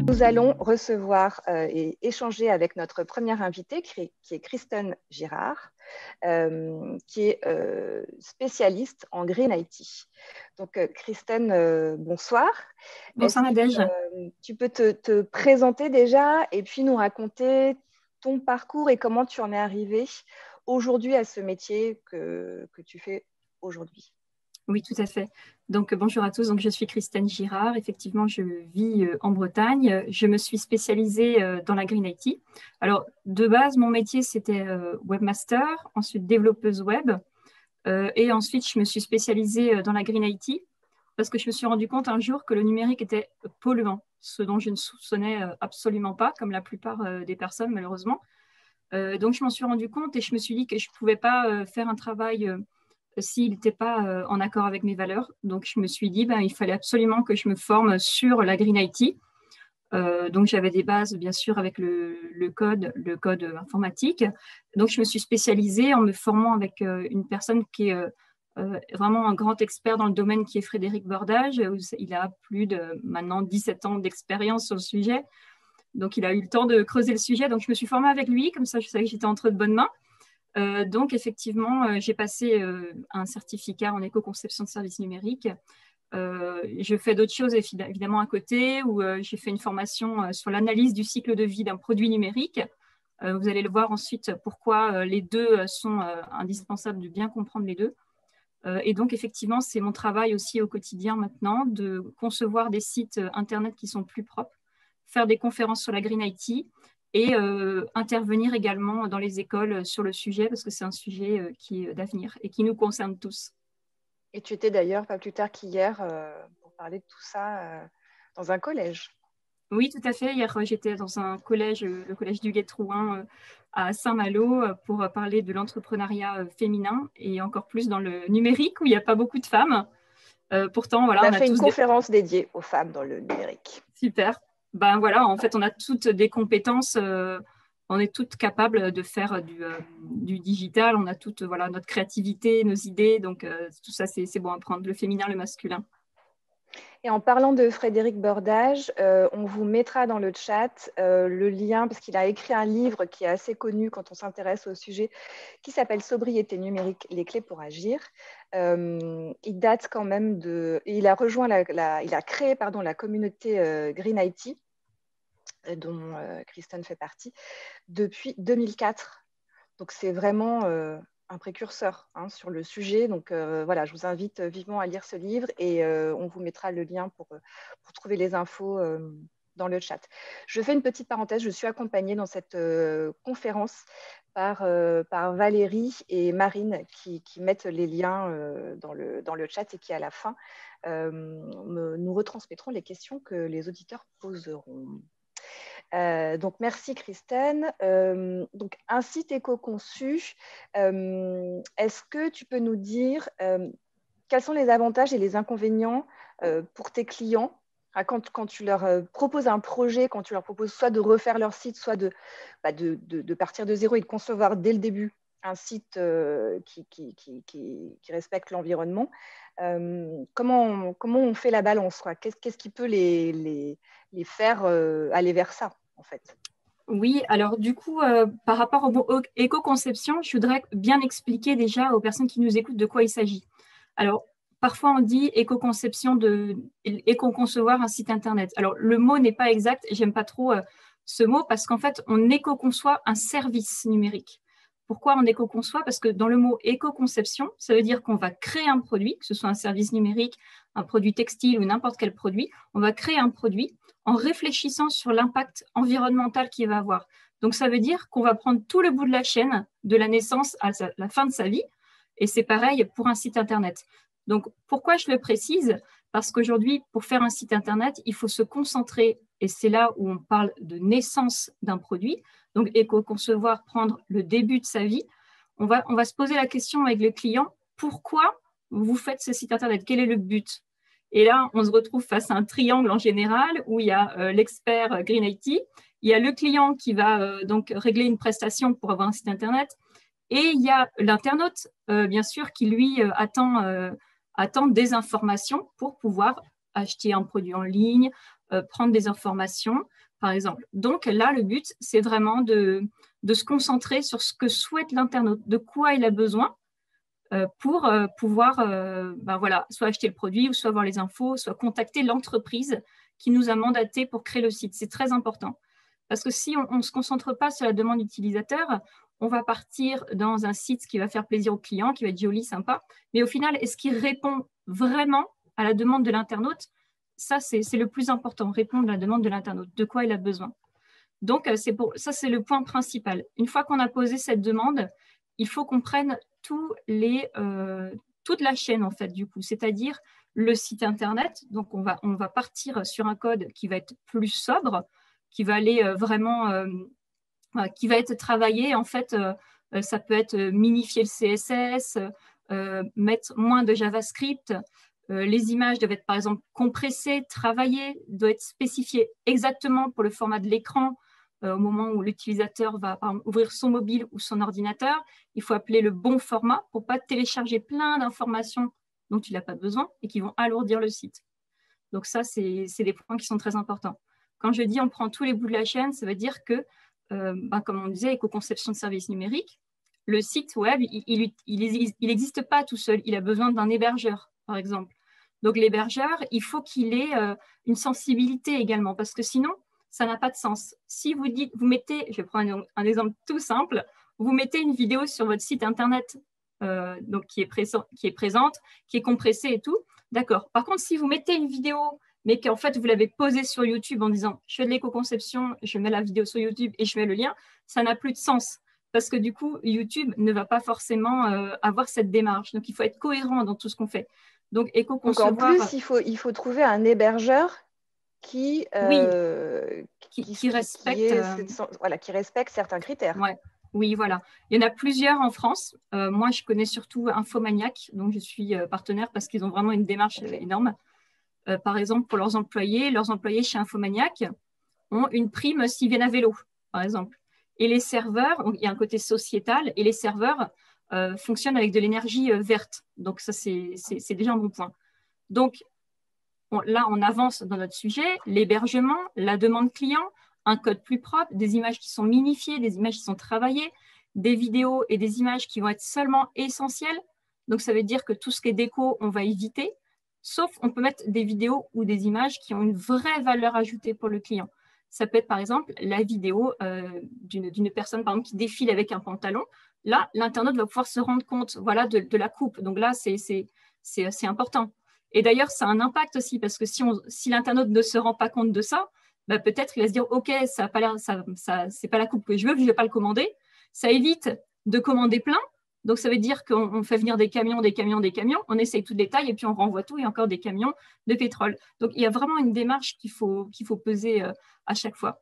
Nous allons recevoir et échanger avec notre première invitée qui est Kristen Girard, qui est spécialiste en Green IT. Donc Kristen, bonsoir. Bonsoir Nadège. Tu peux te présenter déjà et puis nous raconter ton parcours et comment tu en es arrivée aujourd'hui à ce métier que tu fais aujourd'hui. Oui, tout à fait. Donc, bonjour à tous. Donc, je suis Kristen Girard. Effectivement, je vis en Bretagne. Je me suis spécialisée dans la Green IT. Alors, de base, mon métier, c'était webmaster, ensuite développeuse web. Et ensuite, je me suis spécialisée dans la Green IT parce que je me suis rendu compte un jour que le numérique était polluant, ce dont je ne soupçonnais absolument pas, comme la plupart des personnes, malheureusement. Donc, je m'en suis rendu compte et je me suis dit que je ne pouvais pas faire un travail s'il n'était pas en accord avec mes valeurs. Donc, je me suis dit, il fallait absolument que je me forme sur la Green IT. Donc, j'avais des bases, bien sûr, avec le code informatique. Donc, je me suis spécialisée en me formant avec une personne qui est vraiment un grand expert dans le domaine, qui est Frédéric Bordage. Il a plus de, maintenant, 17 ans d'expérience sur le sujet. Donc, il a eu le temps de creuser le sujet. Donc, je me suis formée avec lui. Comme ça, je savais que j'étais entre de bonnes mains. Donc, effectivement, j'ai passé un certificat en éco-conception de services numériques. Je fais d'autres choses, évidemment, à côté, où j'ai fait une formation sur l'analyse du cycle de vie d'un produit numérique. Vous allez le voir ensuite pourquoi les deux sont indispensables, de bien comprendre les deux. Et donc, effectivement, c'est mon travail aussi au quotidien maintenant de concevoir des sites Internet qui sont plus propres, faire des conférences sur la Green IT et intervenir également dans les écoles sur le sujet, parce que c'est un sujet qui est d'avenir et qui nous concerne tous. Et tu étais d'ailleurs pas plus tard qu'hier pour parler de tout ça dans un collège. Oui, tout à fait. Hier, j'étais dans un collège, le collège du Guet-Trouin à Saint-Malo, pour parler de l'entrepreneuriat féminin et encore plus dans le numérique où il n'y a pas beaucoup de femmes. Pourtant, voilà, on a fait une conférence dédiée aux femmes dans le numérique. Super. Voilà, en fait, on a toutes des compétences. On est toutes capables de faire du digital. On a toutes notre créativité, nos idées. Donc, tout ça, c'est bon à prendre, le féminin, le masculin. Et en parlant de Frédéric Bordage, on vous mettra dans le chat le lien, parce qu'il a écrit un livre qui est assez connu quand on s'intéresse au sujet, qui s'appelle Sobriété numérique, les clés pour agir. Il date quand même de... Il a rejoint il a créé la communauté Green IT, dont Kristen fait partie, depuis 2004. Donc, c'est vraiment un précurseur sur le sujet. Donc, voilà, je vous invite vivement à lire ce livre et on vous mettra le lien pour trouver les infos dans le chat. Je fais une petite parenthèse. Je suis accompagnée dans cette conférence par Valérie et Marine qui mettent les liens dans le chat et qui, à la fin, nous retransmettront les questions que les auditeurs poseront. Donc, merci Kristen. Donc, un site éco-conçu, est-ce que tu peux nous dire quels sont les avantages et les inconvénients pour tes clients quand tu leur proposes un projet, quand tu leur proposes soit de refaire leur site, soit de partir de zéro et de concevoir dès le début un site qui respecte l'environnement. Comment on fait la balance, quoi? Qu'est-ce qui peut les faire aller vers ça, en fait? Oui, alors du coup, par rapport au éco-conception, je voudrais bien expliquer déjà aux personnes qui nous écoutent de quoi il s'agit. Alors, parfois on dit éco-conception, éco-concevoir un site Internet. Alors, le mot n'est pas exact, j'aime pas trop ce mot, parce qu'en fait, on éco-conçoit un service numérique. Pourquoi on éco-conçoit? Parce que dans le mot éco-conception, ça veut dire qu'on va créer un produit, que ce soit un service numérique, un produit textile ou n'importe quel produit, on va créer un produit en réfléchissant sur l'impact environnemental qu'il va avoir. Donc, ça veut dire qu'on va prendre tout le bout de la chaîne, de la naissance à la fin de sa vie, et c'est pareil pour un site Internet. Donc, pourquoi je le précise? Parce qu'aujourd'hui, pour faire un site Internet, il faut se concentrer, et c'est là où on parle de naissance d'un produit, donc éco-concevoir, prendre le début de sa vie. On va se poser la question avec le client, pourquoi vous faites ce site Internet? Quel est le but? Et là, on se retrouve face à un triangle en général où il y a l'expert Green IT, il y a le client qui va donc régler une prestation pour avoir un site Internet, Et il y a l'internaute, bien sûr, qui lui attend des informations pour pouvoir acheter un produit en ligne, prendre des informations, par exemple. Donc là, le but, c'est vraiment de se concentrer sur ce que souhaite l'internaute, de quoi il a besoin pour pouvoir voilà, soit acheter le produit, ou soit avoir les infos, soit contacter l'entreprise qui nous a mandaté pour créer le site. C'est très important. Parce que si on ne se concentre pas sur la demande utilisateur, on va partir dans un site qui va faire plaisir au client, qui va être joli, sympa. Mais au final, est-ce qu'il répond vraiment à la demande de l'internaute? Ça, c'est le plus important, répondre à la demande de l'internaute, de quoi il a besoin. Donc, ça, c'est le point principal. Une fois qu'on a posé cette demande, il faut qu'on prenne toute la chaîne, en fait, du coup, c'est-à-dire le site Internet. Donc, on va partir sur un code qui va être plus sobre, qui va aller qui va être travaillé. En fait, ça peut être minifier le CSS, mettre moins de JavaScript. Les images doivent être, par exemple, compressées, travaillées, doivent être spécifiées exactement pour le format de l'écran. Au moment où l'utilisateur va par exemple, ouvrir son mobile ou son ordinateur, il faut appeler le bon format pour ne pas télécharger plein d'informations dont il n'a pas besoin et qui vont alourdir le site. Donc ça, c'est des points qui sont très importants. Quand je dis on prend tous les bouts de la chaîne, ça veut dire que, comme on disait, éco-conception de services numériques, le site web, il n'existe pas tout seul. Il a besoin d'un hébergeur, par exemple. Donc l'hébergeur, il faut qu'il ait une sensibilité également, parce que sinon, ça n'a pas de sens. Si vous mettez, je vais prendre un exemple tout simple, vous mettez une vidéo sur votre site internet donc qui est présente, qui est compressée et tout, d'accord. Par contre, si vous mettez une vidéo, mais qu'en fait, vous l'avez posée sur YouTube en disant « je fais de l'éco-conception, je mets la vidéo sur YouTube et je mets le lien », ça n'a plus de sens. Parce que du coup, YouTube ne va pas forcément avoir cette démarche. Donc, il faut être cohérent dans tout ce qu'on fait. Donc, éco-concevoir… Donc, en plus, il faut trouver un hébergeur qui respecte… qui respecte certains critères. Ouais. Oui, voilà. Il y en a plusieurs en France. Moi, je connais surtout Infomaniac, donc je suis partenaire parce qu'ils ont vraiment une démarche énorme. Par exemple, pour leurs employés chez Infomaniac ont une prime s'ils viennent à vélo, par exemple. Et les serveurs, il y a un côté sociétal, et les serveurs fonctionnent avec de l'énergie verte. Donc, ça, c'est déjà un bon point. Donc, là, on avance dans notre sujet, l'hébergement, la demande client, un code plus propre, des images qui sont minifiées, des images qui sont travaillées, des vidéos et des images qui vont être seulement essentielles. Donc, ça veut dire que tout ce qui est déco, on va éviter, sauf on peut mettre des vidéos ou des images qui ont une vraie valeur ajoutée pour le client. Ça peut être, par exemple, la vidéo d'une personne, par exemple, qui défile avec un pantalon. Là, l'internaute va pouvoir se rendre compte voilà, de la coupe. Donc là, c'est important. Et d'ailleurs, ça a un impact aussi, parce que si l'internaute ne se rend pas compte de ça, bah, peut-être il va se dire « Ok, ça n'a pas l'air, c'est pas la coupe que je veux, je ne vais pas le commander ». Ça évite de commander plein. Donc, ça veut dire qu'on fait venir des camions, on essaye tout le détail et puis on renvoie tout et encore des camions de pétrole. Donc, il y a vraiment une démarche qu'il faut peser à chaque fois.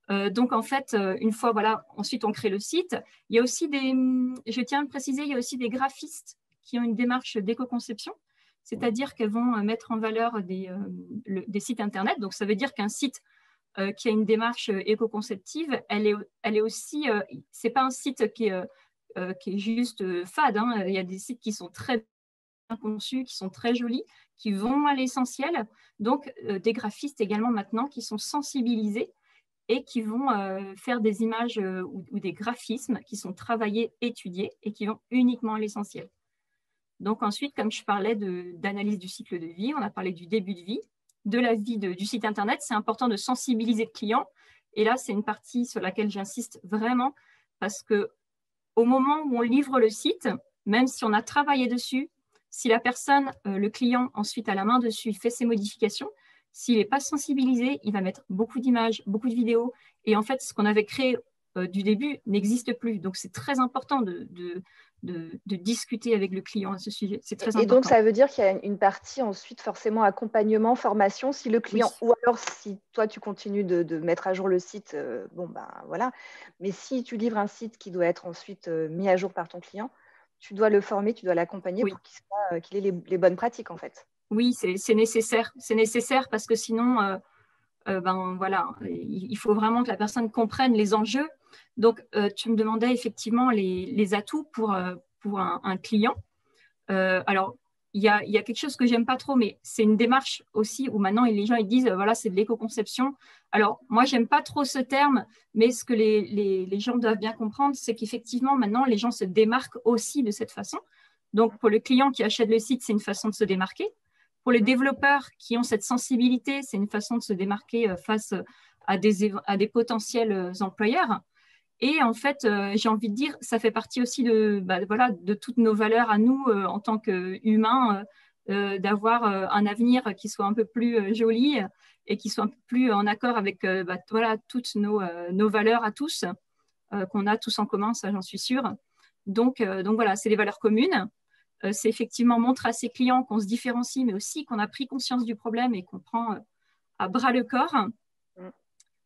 Donc, en fait, une fois, voilà, ensuite on crée le site. Il y a aussi je tiens à le préciser, il y a aussi des graphistes qui ont une démarche d'éco-conception. C'est-à-dire qu'elles vont mettre en valeur des sites Internet. Donc, ça veut dire qu'un site qui a une démarche éco-conceptive, elle est aussi… c'est pas un site qui est juste fade. Hein. Il y a des sites qui sont très bien conçus, qui sont très jolis, qui vont à l'essentiel. Donc, des graphistes également maintenant qui sont sensibilisés et qui vont faire des images ou des graphismes qui sont travaillés, étudiés et qui vont uniquement à l'essentiel. Donc ensuite, comme je parlais d'analyse du cycle de vie, on a parlé du début de vie, de la vie du site Internet. C'est important de sensibiliser le client. Et là, c'est une partie sur laquelle j'insiste vraiment parce qu'au moment où on livre le site, même si on a travaillé dessus, si la personne, le client, ensuite a la main dessus, il fait ses modifications, s'il n'est pas sensibilisé, il va mettre beaucoup d'images, beaucoup de vidéos. Et en fait, ce qu'on avait créé du début n'existe plus. Donc, c'est très important de discuter avec le client à ce sujet. C'est très important. Et donc, ça veut dire qu'il y a une partie ensuite forcément accompagnement, formation. Si le client, oui. Ou alors si toi, tu continues de mettre à jour le site, bon, ben voilà. Mais si tu livres un site qui doit être ensuite mis à jour par ton client, tu dois le former, tu dois l'accompagner pour qu'il ait les bonnes pratiques, en fait. Oui, c'est nécessaire. C'est nécessaire parce que sinon… ben voilà, il faut vraiment que la personne comprenne les enjeux. Donc, tu me demandais effectivement les atouts pour un client. Alors, il y a quelque chose que j'aime pas trop, mais c'est une démarche aussi où maintenant les gens ils disent voilà, c'est de l'éco-conception. Alors, moi, j'aime pas trop ce terme, mais ce que les gens doivent bien comprendre, c'est qu'effectivement, maintenant, les gens se démarquent aussi de cette façon. Donc, pour le client qui achète le site, c'est une façon de se démarquer. Pour les développeurs qui ont cette sensibilité, c'est une façon de se démarquer face à des potentiels employeurs. Et en fait, j'ai envie de dire, ça fait partie aussi voilà, de toutes nos valeurs à nous en tant qu'humains, d'avoir un avenir qui soit un peu plus joli et qui soit un peu plus en accord avec voilà, toutes nos valeurs à tous, qu'on a tous en commun, ça j'en suis sûre. Donc voilà, c'est des valeurs communes. C'est effectivement montrer à ses clients qu'on se différencie, mais aussi qu'on a pris conscience du problème et qu'on prend à bras le corps.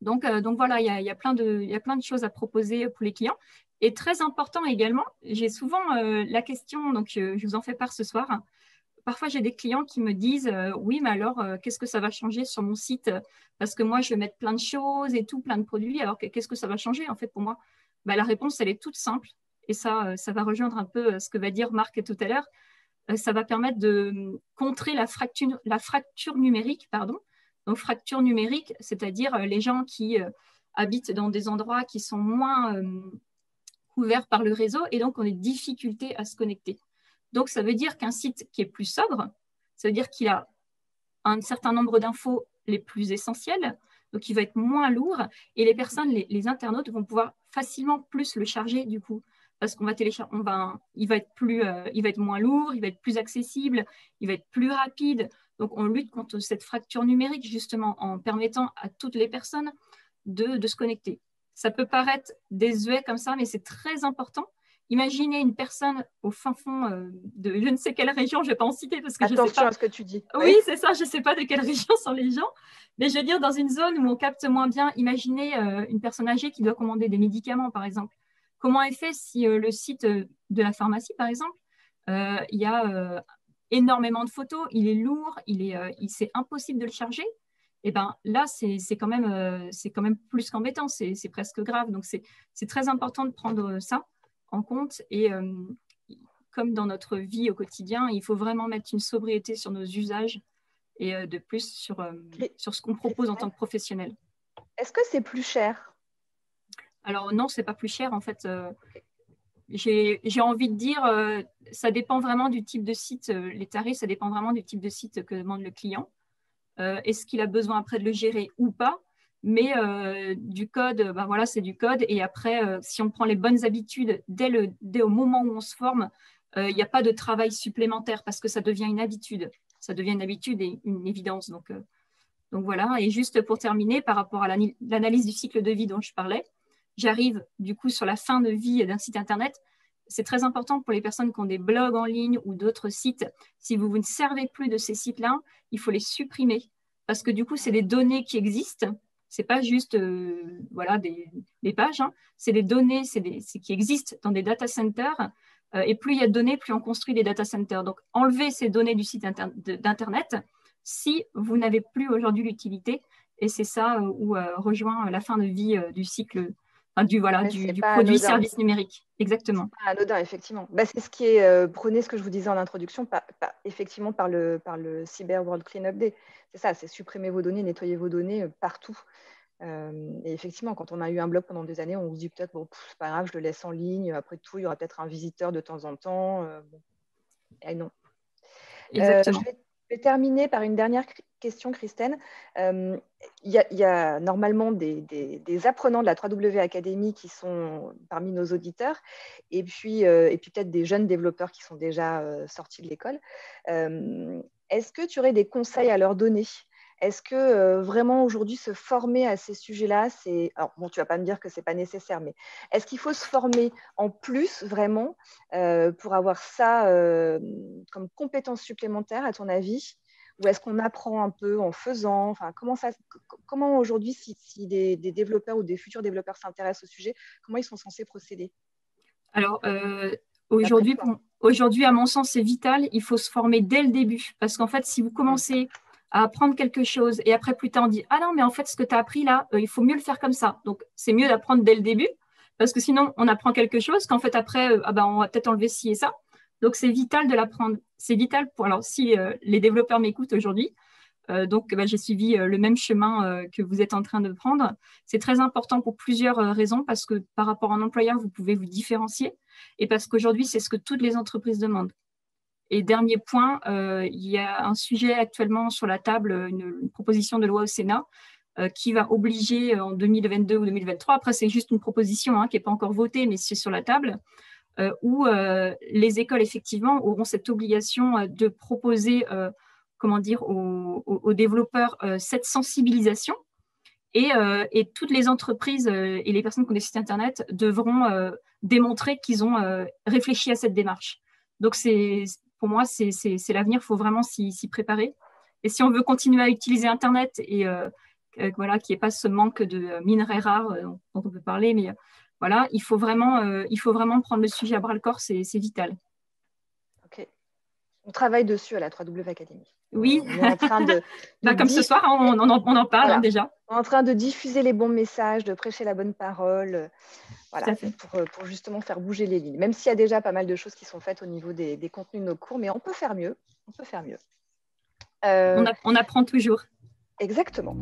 Donc voilà, il y a plein de choses à proposer pour les clients. Et très important également, j'ai souvent la question, donc je vous en fais part ce soir. Parfois, j'ai des clients qui me disent oui, mais alors, qu'est-ce que ça va changer sur mon site? Parce que moi, je vais mettre plein de choses et tout, plein de produits. Alors, qu'est-ce que ça va changer en fait pour moi? Bah, la réponse, elle est toute simple. Et ça va rejoindre un peu ce que va dire Marc tout à l'heure. Ça va permettre de contrer la fracture numérique, pardon. Donc, fracture numérique, c'est-à-dire les gens qui habitent dans des endroits qui sont moins couverts par le réseau et donc ont des difficultés à se connecter. Donc, ça veut dire qu'un site qui est plus sobre, ça veut dire qu'il a un certain nombre d'infos les plus essentielles, donc il va être moins lourd et les personnes, les internautes vont pouvoir facilement plus le charger du coup. Parce qu'on va télécharger, il va être moins lourd, il va être plus accessible, il va être plus rapide. Donc, on lutte contre cette fracture numérique justement en permettant à toutes les personnes de se connecter. Ça peut paraître désuet comme ça, mais c'est très important. Imaginez une personne au fin fond de je ne sais quelle région, je ne vais pas en citer parce que je ne sais pas. Attention à ce que tu dis. Oui, c'est ça, je ne sais pas de quelle région sont les gens. Mais je veux dire, dans une zone où on capte moins bien, imaginez une personne âgée qui doit commander des médicaments, par exemple. Comment est fait si le site de la pharmacie, par exemple, il y a énormément de photos, il est lourd, c'est impossible de le charger? Et ben là, c'est quand même plus qu'embêtant, c'est presque grave. Donc, c'est très important de prendre ça en compte. Et comme dans notre vie au quotidien, il faut vraiment mettre une sobriété sur nos usages et de plus sur ce qu'on propose en tant que professionnel. Est-ce que c'est plus cher? Alors non, c'est pas plus cher. En fait, j'ai envie de dire, ça dépend vraiment du type de site. Les tarifs, ça dépend vraiment du type de site que demande le client. Est-ce qu'il a besoin après de le gérer ou pas? Mais du code, ben voilà, c'est du code. Et après, si on prend les bonnes habitudes dès au moment où on se forme, il n'y a pas de travail supplémentaire parce que ça devient une habitude. Ça devient une habitude et une évidence. Donc voilà. Et juste pour terminer, par rapport à l'analyse du cycle de vie dont je parlais, j'arrive du coup sur la fin de vie d'un site Internet. C'est très important pour les personnes qui ont des blogs en ligne ou d'autres sites. Si vous ne servez plus de ces sites-là, il faut les supprimer parce que du coup, c'est des données qui existent. Ce n'est pas juste voilà, des pages. Hein. C'est des données qui existent dans des data centers. Et plus il y a de données, plus on construit des data centers. Donc, enlevez ces données du site d'Internet si vous n'avez plus aujourd'hui l'utilité. Et c'est ça où rejoint la fin de vie du cycle, du produit-service numérique. Exactement. C'est pas anodin, effectivement. Bah, c'est ce qui est prôné, ce que je vous disais en introduction, effectivement par le Cyber World Cleanup Day. C'est ça, c'est supprimer vos données, nettoyer vos données partout. Et effectivement, quand on a eu un blog pendant des années, on se dit peut-être, bon, c'est pas grave, je le laisse en ligne. Après tout, il y aura peut-être un visiteur de temps en temps. Bon. Et non. Exactement. Je vais terminer par une dernière question, Christine. Il y a normalement des apprenants de la 3W Academy qui sont parmi nos auditeurs et puis peut-être des jeunes développeurs qui sont déjà sortis de l'école. Est-ce que tu aurais des conseils à leur donner? Est-ce que vraiment aujourd'hui se former à ces sujets-là, alors bon, tu vas pas me dire que c'est pas nécessaire, mais est-ce qu'il faut se former en plus vraiment pour avoir ça comme compétence supplémentaire à ton avis? Ou est-ce qu'on apprend un peu en faisant? Enfin, comment aujourd'hui, si des développeurs ou des futurs développeurs s'intéressent au sujet, comment ils sont censés procéder? Alors, aujourd'hui, à mon sens, c'est vital. Il faut se former dès le début. Parce qu'en fait, si vous commencez à apprendre quelque chose et après plus tard on dit ah non mais en fait ce que tu as appris là il faut mieux le faire comme ça, donc c'est mieux d'apprendre dès le début parce que sinon on apprend quelque chose qu'en fait après ah ben, on va peut-être enlever ci et ça, donc c'est vital de l'apprendre, c'est vital pour, alors si les développeurs m'écoutent aujourd'hui, donc bah, j'ai suivi le même chemin que vous êtes en train de prendre, c'est très important pour plusieurs raisons, parce que par rapport à un employeur vous pouvez vous différencier et parce qu'aujourd'hui c'est ce que toutes les entreprises demandent. Et dernier point, il y a un sujet actuellement sur la table, une proposition de loi au Sénat qui va obliger en 2022 ou 2023, après c'est juste une proposition qui n'est pas encore votée, mais c'est sur la table, où les écoles effectivement auront cette obligation de proposer comment dire, aux développeurs cette sensibilisation. Et toutes les entreprises et les personnes qui ont des sites Internet devront démontrer qu'ils ont réfléchi à cette démarche. Donc, pour moi, c'est l'avenir, il faut vraiment s'y préparer. Et si on veut continuer à utiliser Internet et voilà, qu'il n'y ait pas ce manque de minerais rares dont on peut parler, mais voilà, il faut vraiment prendre le sujet à bras-le-corps, c'est vital. Ok. On travaille dessus à la 3W Academy. Oui, on est en train de comme ce soir, on en parle voilà. Déjà. On est en train de diffuser les bons messages, de prêcher la bonne parole, voilà, pour justement faire bouger les lignes. Même s'il y a déjà pas mal de choses qui sont faites au niveau des contenus de nos cours, mais on peut faire mieux. On peut faire mieux. On apprend toujours. Exactement.